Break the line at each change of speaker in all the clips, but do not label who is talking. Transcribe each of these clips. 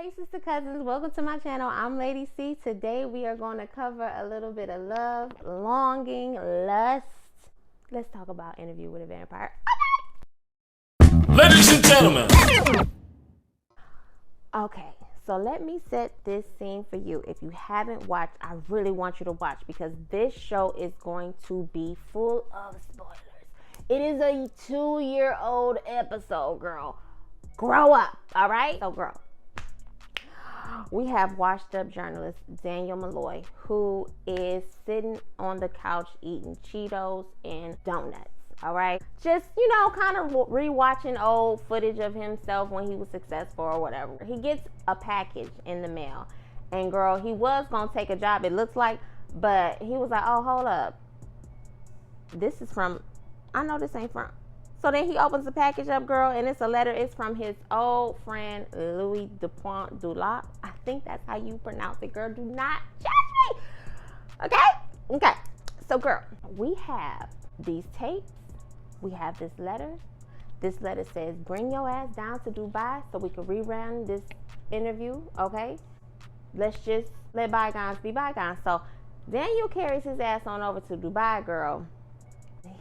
Hey sister cousins, welcome to my channel. I'm Lady C. Today we are going to cover a little bit of love, longing, lust. Let's talk about Interview with a Vampire.
Ladies and gentlemen.
Okay, so let me set this scene for you. If you haven't watched, I really want you to watch because this show is going to be full of spoilers. It is a 2-year-old episode, girl. Grow up, all right? So, girl, we have washed up journalist Daniel Malloy, who is sitting on the couch eating Cheetos and donuts. All right. Just, kind of rewatching old footage of himself when he was successful or whatever. He gets a package in the mail. And girl, he was going to take a job, it looks like. But he was like, oh, hold up. This is from, I know this ain't from. So then he opens the package up, girl, and it's a letter. It's from his old friend, Louis Dulac. I think that's how you pronounce it, girl. Do not judge me. Okay? So, girl, we have these tapes. We have this letter. This letter says, bring your ass down to Dubai so we can rerun this interview, okay? Let's just let bygones be bygones. So Daniel carries his ass on over to Dubai, girl.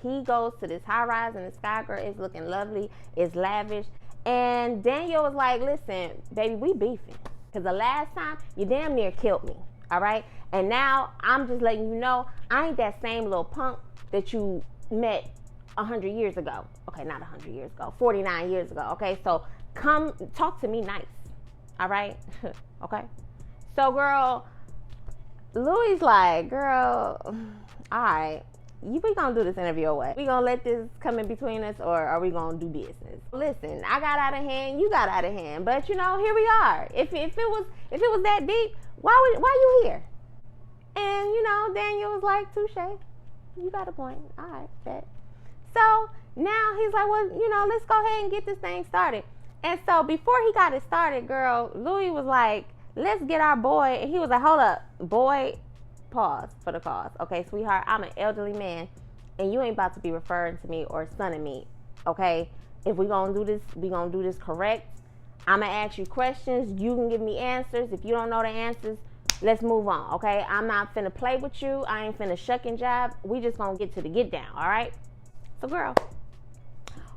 He goes to this high rise and the sky, girl, is looking lovely, it's lavish. And Daniel was like, listen, baby, we beefing. Because the last time, you damn near killed me, all right? And now I'm just letting you know, I ain't that same little punk that you met 100 years ago. Okay, not 100 years ago, 49 years ago, okay? So come talk to me nice, all right? Okay? So, girl, Louis like, girl, all right. We gonna do this interview away. We gonna let this come in between us, or are we gonna do business? Listen, I got out of hand, you got out of hand, but here we are. If it was that deep, why you here? And Daniel was like, touche, you got a point. All right, bet. So now he's like, well, let's go ahead and get this thing started. And so before he got it started, girl, Louis was like, let's get our boy, and he was like, hold up, boy. Pause for the cause. Okay, sweetheart, I'm an elderly man and you ain't about to be referring to me or sonning me. Okay, if we gonna do this correct. I'm gonna ask you questions, you can give me answers. If you don't know the answers, let's move on. Okay, I'm not finna play with you. I ain't finna shuck and jive. We just gonna get to the get down. All right. So, girl,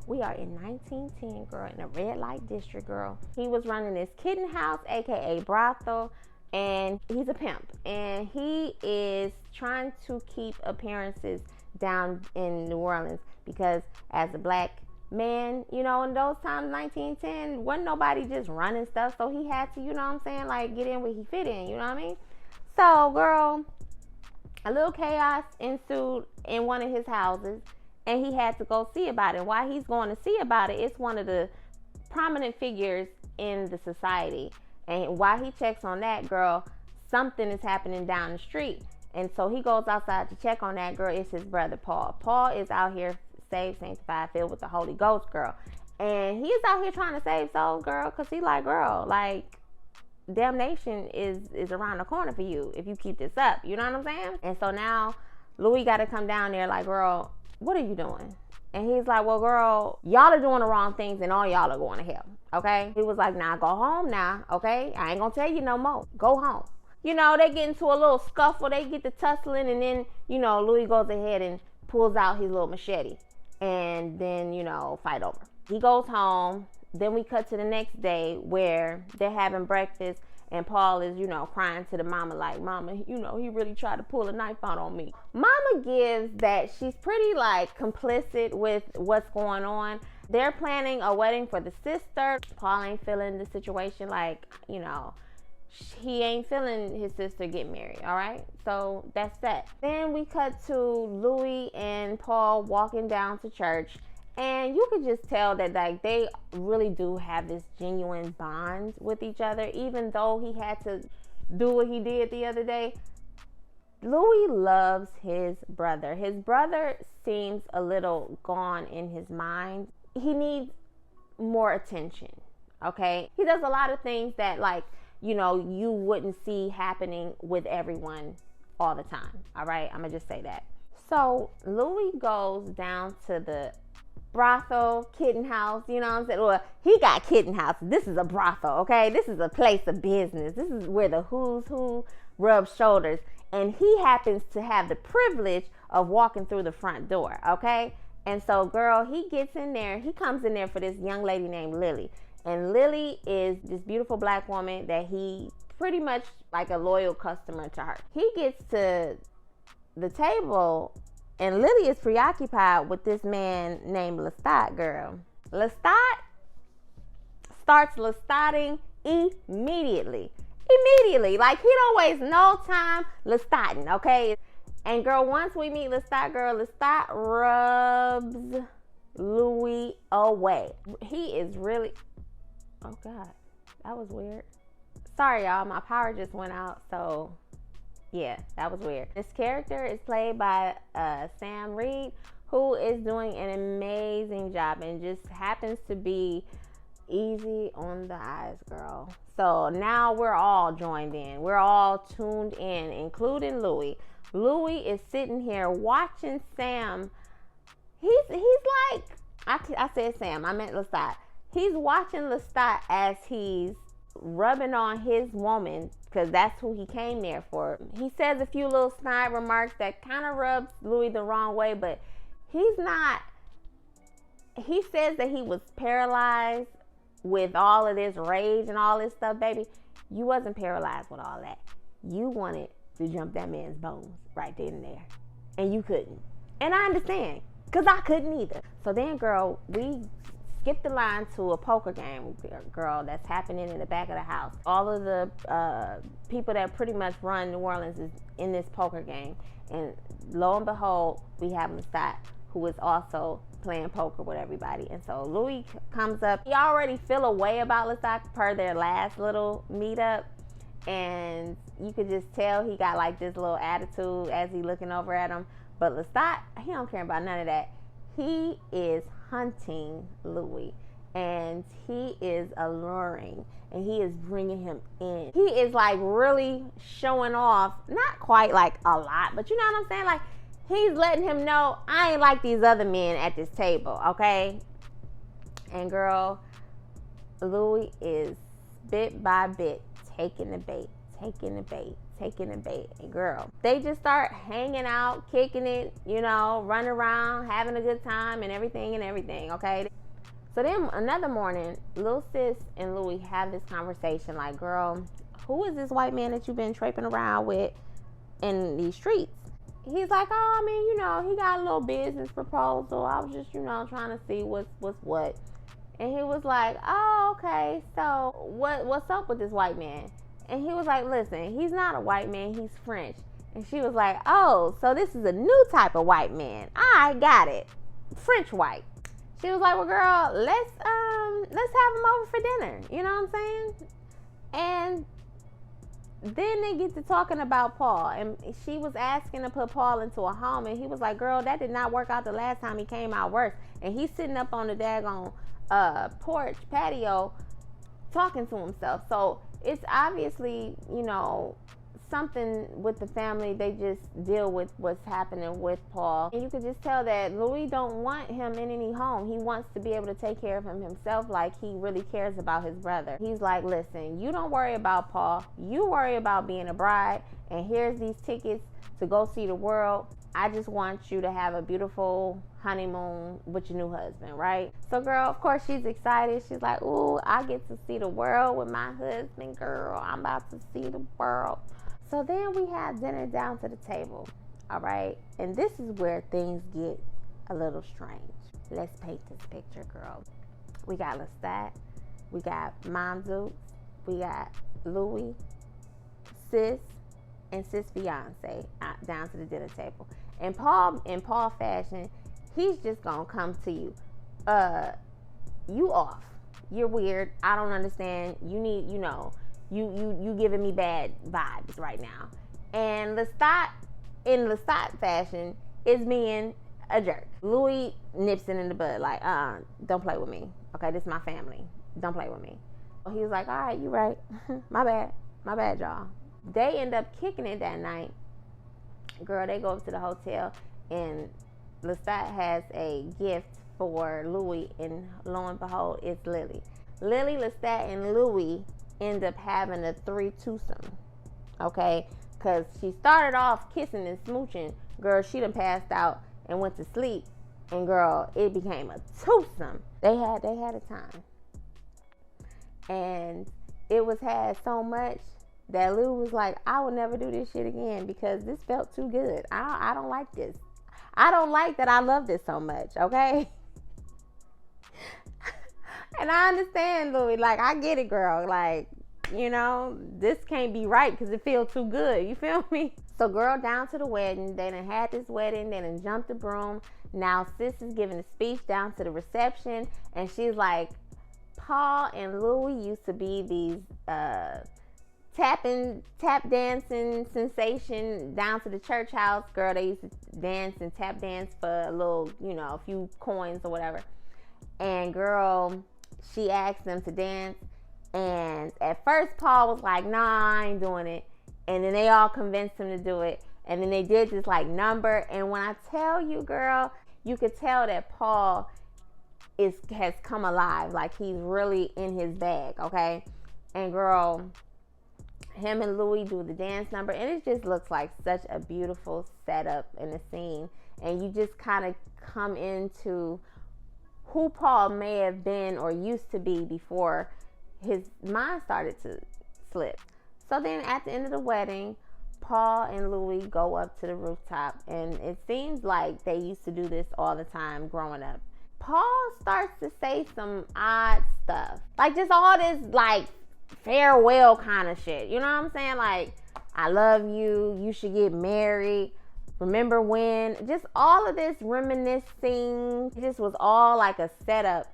we are in 1910, girl, in the red light district, girl. He was running this kitten house, aka brothel. And he's a pimp, and he is trying to keep appearances down in New Orleans because as a black man, in those times, 1910, wasn't nobody just running stuff. So he had to, like get in where he fit in, you know what I mean? So, girl, a little chaos ensued in one of his houses, and he had to go see about it. Why he's going to see about it, it's one of the prominent figures in the society. And while he checks on that, girl, something is happening down the street. And so he goes outside to check on that, girl. It's his brother, Paul. Paul is out here saved, sanctified, filled with the Holy Ghost, girl. And he's out here trying to save souls, girl, because he like, girl, like, damnation is around the corner for you if you keep this up. You know what I'm saying? And so now Louis got to come down there like, girl, what are you doing? And he's like, well, girl, y'all are doing the wrong things and all y'all are going to hell. Okay? He was like, nah, go home now. Okay? I ain't going to tell you no more. Go home. They get into a little scuffle. They get to tussling. And then, Louis goes ahead and pulls out his little machete. And then, fight over. He goes home. Then we cut to the next day where they're having breakfast. And Paul is, crying to the mama like, mama, he really tried to pull a knife out on me. Mama gives that she's pretty like complicit with what's going on. They're planning a wedding for the sister. Paul ain't feeling the situation like, he ain't feeling his sister get married, all right? So that's that. Then we cut to Louis and Paul walking down to church. And you could just tell that like they really do have this genuine bond with each other, even though he had to do what he did the other day. Louis loves his brother. His brother seems a little gone in his mind. He needs more attention, okay? He does a lot of things that like, you wouldn't see happening with everyone all the time, all right? I'm gonna just say that. So Louis goes down to the brothel, kitten house, you know what I'm saying? Well, he got kitten house. This is a brothel, okay? This is a place of business. This is where the who's who rub shoulders. And he happens to have the privilege of walking through the front door, okay? And so, girl, he gets in there. He comes in there for this young lady named Lily. And Lily is this beautiful black woman that he pretty much like a loyal customer to her. He gets to the table, and Lily is preoccupied with this man named Lastat, girl. Lastat starts Lastatting immediately. Like, he don't waste no time Lastatting, okay? And girl, once we meet Lastat, girl, Lastat rubs Louis away. He is really, oh God, that was weird. Sorry, y'all, my power just went out, so yeah, that was weird. This character is played by Sam Reed, who is doing an amazing job and just happens to be easy on the eyes, girl. So now we're all joined in. We're all tuned in, including Louis. Louis is sitting here watching Sam. He's like, I said Sam, I meant Lastat. He's watching Lastat as he's rubbing on his woman, because that's who he came there for. He says a few little snide remarks that kind of rubs Louis the wrong way, but he's not. He says that he was paralyzed with all of this rage and all this stuff, baby. You wasn't paralyzed with all that. You wanted to jump that man's bones right then and there, and you couldn't. And I understand, because I couldn't either. So then, girl, we skip the line to a poker game, girl, that's happening in the back of the house. All of the people that pretty much run New Orleans is in this poker game. And lo and behold, we have Lastat, who is also playing poker with everybody. And so Louis comes up. He already feel a way about Lastat per their last little meetup. And you could just tell he got like this little attitude as he looking over at him. But Lastat, he don't care about none of that. He is hunting Louis, and he is alluring, and he is bringing him in. He is like really showing off, not quite like a lot, but you know what I'm saying? Like, he's letting him know, I ain't like these other men at this table, okay? And girl, Louis is bit by bit taking the bait. And girl, they just start hanging out, kicking it, you know, running around, having a good time and everything, okay? So then another morning, Lil Sis and Louis have this conversation like, girl, who is this white man that you've been traipsing around with in these streets? He's like, oh, I mean, you know, he got a little business proposal. I was just, you know, trying to see what's what. And he was like, oh, okay, so what's up with this white man? And he was like, listen, he's not a white man, he's French. And she was like, oh, so this is a new type of white man. I got it. French white. She was like, well, girl, let's have him over for dinner. You know what I'm saying? And then they get to talking about Paul. And she was asking to put Paul into a home. And he was like, girl, that did not work out the last time. He came out worse. And he's sitting up on the daggone porch, patio, talking to himself. So it's obviously, you know, something with the family. They just deal with what's happening with Paul. And you could just tell that Louis don't want him in any home. He wants to be able to take care of him himself, like he really cares about his brother. He's like, listen, you don't worry about Paul. You worry about being a bride. And here's these tickets to go see the world. I just want you to have a beautiful honeymoon with your new husband, right? So, girl, of course, she's excited. She's like, ooh, I get to see the world with my husband, girl. I'm about to see the world. So then we have dinner down to the table, all right? And this is where things get a little strange. Let's paint this picture, girl. We got Lastat. We got Mom Dukes. We got Louis, Sis, and Sis' fiance down to the dinner table. And Paul, in Paul fashion, he's just gonna come to you. You off. You're weird. I don't understand. You need, you know, you giving me bad vibes right now. And Lastat, in Lastat fashion, is being a jerk. Louis nips it in the bud, like, don't play with me. Okay, this is my family. Don't play with me. He was like, all right, you right. My bad, y'all. They end up kicking it that night. Girl, they go up to the hotel, and Lastat has a gift for Louis, and lo and behold, it's Lily. Lily, Lastat, and Louis end up having a threesome, okay? Because she started off kissing and smooching. Girl, she done passed out and went to sleep. And girl, it became a twosome. They had a time. And it was had so much that Lou was like, I will never do this shit again because this felt too good. I don't like this. I don't like that I love this so much, okay? And I understand, Louis. Like, I get it, girl. Like, you know, this can't be right because it feels too good. You feel me? So, girl, down to the wedding. They done had this wedding. They done jumped the broom. Now, sis is giving a speech down to the reception. And she's like, Paul and Louis used to be these tap dancing sensation down to the church house. Girl, they used to dance and tap dance for a little, you know, a few coins or whatever. And girl, she asked them to dance. And at first, Paul was like, nah, I ain't doing it. And then they all convinced him to do it. And then they did this like number. And when I tell you, girl, you could tell that Paul has come alive. Like, he's really in his bag, okay? And girl, him and Louis do the dance number. And it just looks like such a beautiful setup in the scene. And you just kind of come into who Paul may have been or used to be before his mind started to slip. So then at the end of the wedding, Paul and Louis go up to the rooftop, and it seems like they used to do this all the time growing up. Paul starts to say some odd stuff, like just all this like farewell kind of shit. You know what I'm saying? Like, I love you, you should get married, remember when, just all of this reminiscing. It just was all like a setup.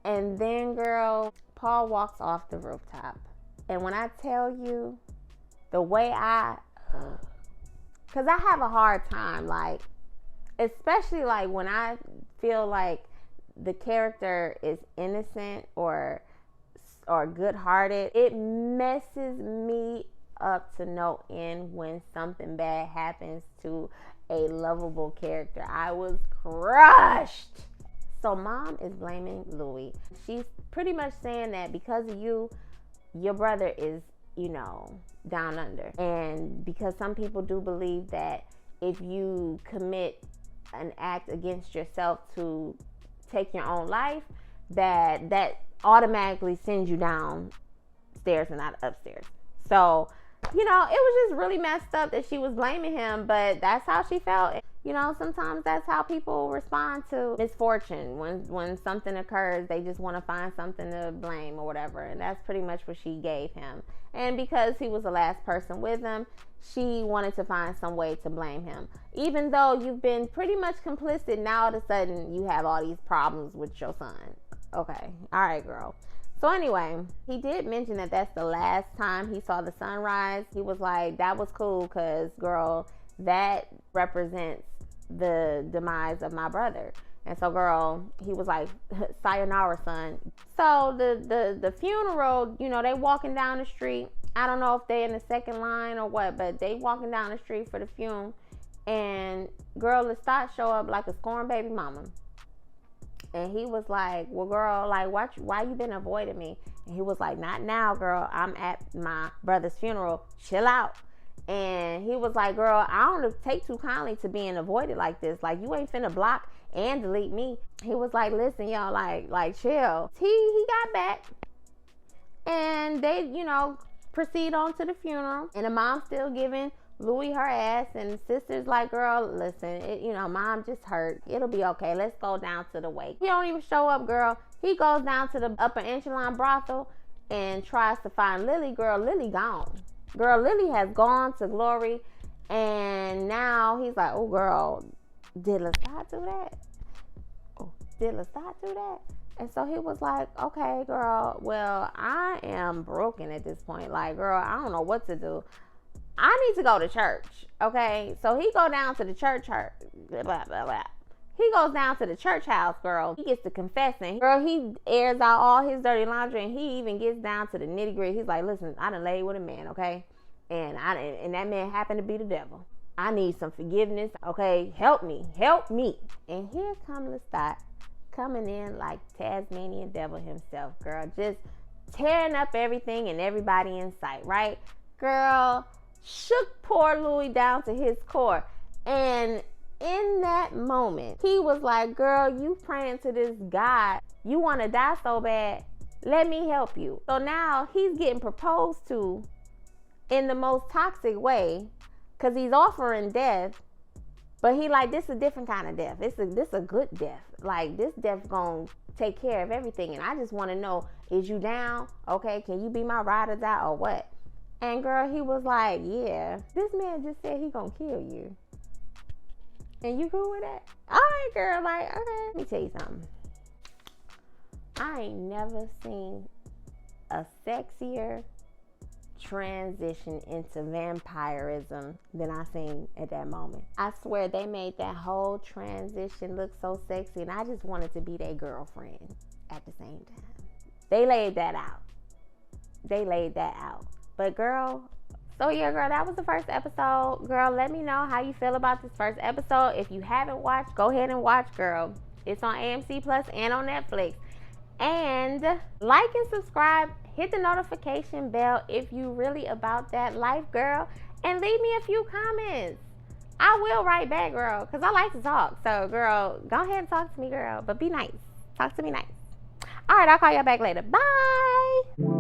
And then, girl, Paul walks off the rooftop. And when I tell you the way because I have a hard time, like, especially like when I feel like the character is innocent or good-hearted, it messes me up to no end when something bad happens to a lovable character. I was crushed. So mom is blaming Louis. She's pretty much saying that because of you, your brother is, you know, down under. And because some people do believe that if you commit an act against yourself to take your own life, that automatically sends you downstairs and not upstairs. So, you know, it was just really messed up that she was blaming him, but that's how she felt. You know, sometimes that's how people respond to misfortune. When something occurs, they just want to find something to blame or whatever. And that's pretty much what she gave him. And because he was the last person with him, she wanted to find some way to blame him. Even though you've been pretty much complicit, now all of a sudden you have all these problems with your son. Okay. All right, girl. So anyway, he did mention that that's the last time he saw the sunrise. He was like, that was cool because, girl, that represents the demise of my brother. And so, girl, he was like, sayonara, son. So the funeral, you know, they walking down the street. I don't know if they in the second line or what, but they walking down the street for the funeral. And girl, Lestat show up like a scorned baby mama. And he was like, well, girl, like, why you been avoiding me? And he was like, not now, girl. I'm at my brother's funeral. Chill out. And he was like, girl, I don't take too kindly to being avoided like this. Like, you ain't finna block and delete me. He was like, listen, y'all, like chill. He got back. And they, you know, proceed on to the funeral. And the mom's still giving Louis her ass, and the sister's like, girl, listen, you know, mom just hurt. It'll be okay. Let's go down to the wake. He don't even show up, girl. He goes down to the upper echelon brothel and tries to find Lily. Girl, Lily gone. Girl, Lily has gone to glory. And now he's like, oh, girl, did Lastat do that? Oh, did Lastat do that? And so he was like, okay, girl, well, I am broken at this point. Like, girl, I don't know what to do. I need to go to church, okay? So he go down to the church, blah, blah, blah. He goes down to the church house, girl. He gets to confessing. Girl, he airs out all his dirty laundry, and he even gets down to the nitty gritty. He's like, listen, I done laid with a man, okay? And that man happened to be the devil. I need some forgiveness. Okay, help me. Help me. And here comes Lastat coming in like Tasmanian devil himself, girl. Just tearing up everything and everybody in sight, right? Girl, shook poor Louis down to his core. And in that moment, he was like, girl, you praying to this God. You want to die so bad. Let me help you. So now he's getting proposed to in the most toxic way because he's offering death. But he like, this is a different kind of death. This a good death. Like, this death gonna take care of everything. And I just want to know, is you down? Okay, can you be my ride or die or what? And girl, he was like, yeah. This man just said he gonna kill you. And you cool with that? All right, girl. Like, okay. Let me tell you something. I ain't never seen a sexier transition into vampirism than I seen at that moment. I swear they made that whole transition look so sexy, and I just wanted to be their girlfriend at the same time. They laid that out. But girl, so yeah, girl, that was the first episode. Girl, let me know how you feel about this first episode. If you haven't watched, go ahead and watch, girl. It's on AMC Plus and on Netflix. And like and subscribe, hit the notification bell if you really about that life, girl. And leave me a few comments. I will write back, girl, because I like to talk. So, girl, go ahead and talk to me, girl. But be nice. Talk to me nice. All right, I'll call y'all back later. Bye.